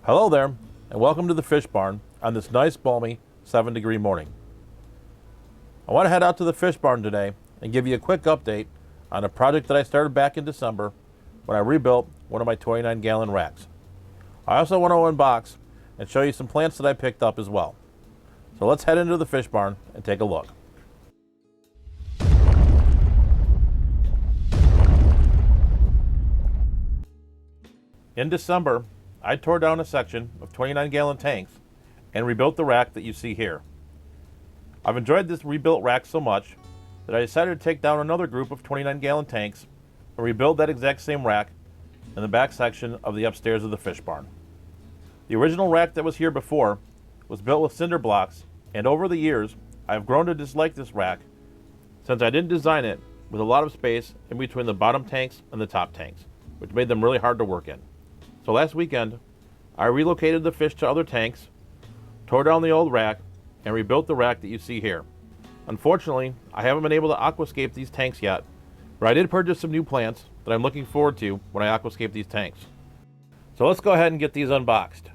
Hello there, and welcome to the fish barn on this nice, balmy 7-degree morning. I want to head out to the fish barn today and give you a quick update on a project that I started back in December when I rebuilt one of my 29-gallon racks. I also want to unbox and show you some plants that I picked up as well. So let's head into the fish barn and take a look. In December, I tore down a section of 29-gallon tanks and rebuilt the rack that you see here. I've enjoyed this rebuilt rack so much that I decided to take down another group of 29-gallon tanks and rebuild that exact same rack in the back section of the upstairs of the fish barn. The original rack that was here before was built with cinder blocks, and over the years I have grown to dislike this rack since I didn't design it with a lot of space in between the bottom tanks and the top tanks, which made them really hard to work in. So last weekend, I relocated the fish to other tanks, tore down the old rack, and rebuilt the rack that you see here. Unfortunately, I haven't been able to aquascape these tanks yet, but I did purchase some new plants that I'm looking forward to when I aquascape these tanks. So let's go ahead and get these unboxed.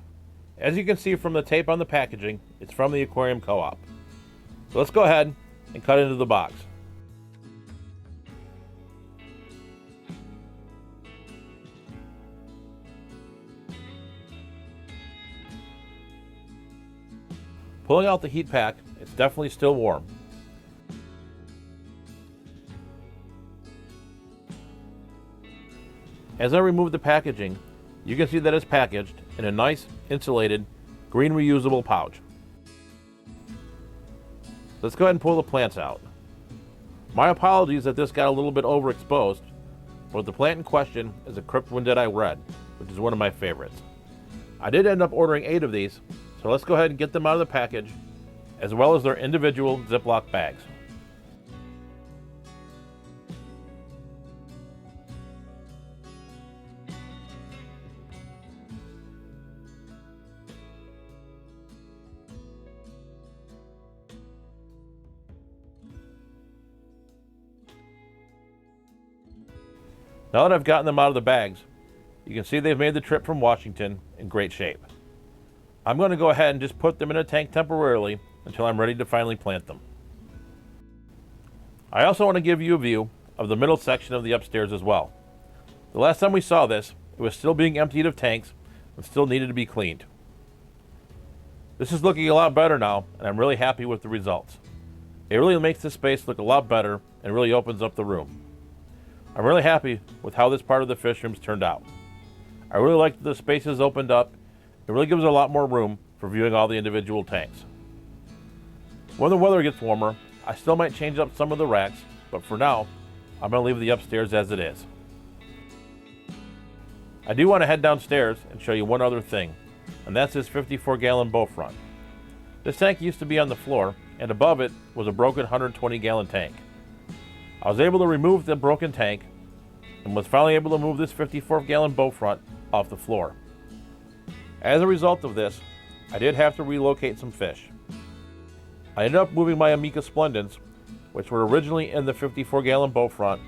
As you can see from the tape on the packaging, it's from the Aquarium Co-op. So let's go ahead and cut into the box. Pulling out the heat pack, it's definitely still warm. As I remove the packaging, you can see that it's packaged in a nice, insulated, green reusable pouch. Let's go ahead and pull the plants out. My apologies that this got a little bit overexposed, but the plant in question is a Cryptwendii red, which is one of my favorites. I did end up ordering 8 of these, so let's go ahead and get them out of the package, as well as their individual Ziploc bags. Now that I've gotten them out of the bags, you can see they've made the trip from Washington in great shape. I'm going to go ahead and just put them in a tank temporarily until I'm ready to finally plant them. I also want to give you a view of the middle section of the upstairs as well. The last time we saw this, it was still being emptied of tanks and still needed to be cleaned. This is looking a lot better now, and I'm really happy with the results. It really makes this space look a lot better and really opens up the room. I'm really happy with how this part of the fish room's turned out. I really like that the space is opened up. It really gives a lot more room for viewing all the individual tanks. When the weather gets warmer, I still might change up some of the racks, but for now, I'm going to leave the upstairs as it is. I do want to head downstairs and show you one other thing, and that's this 54-gallon bowfront. This tank used to be on the floor, and above it was a broken 120-gallon tank. I was able to remove the broken tank and was finally able to move this 54-gallon bowfront off the floor. As a result of this, I did have to relocate some fish. I ended up moving my Amica Splendens, which were originally in the 54-gallon bowfront,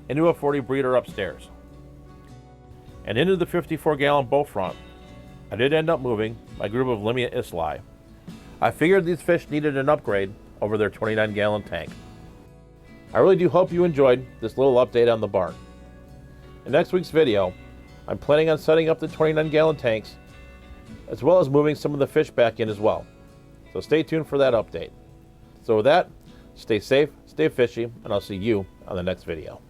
into a 40 breeder upstairs. And into the 54-gallon bowfront, I did end up moving my group of Limia Islay. I figured these fish needed an upgrade over their 29-gallon tank. I really do hope you enjoyed this little update on the barn. In next week's video, I'm planning on setting up the 29-gallon tanks, as well as moving some of the fish back in as well. So stay tuned for that update. So with that, stay safe, stay fishy, and I'll see you on the next video.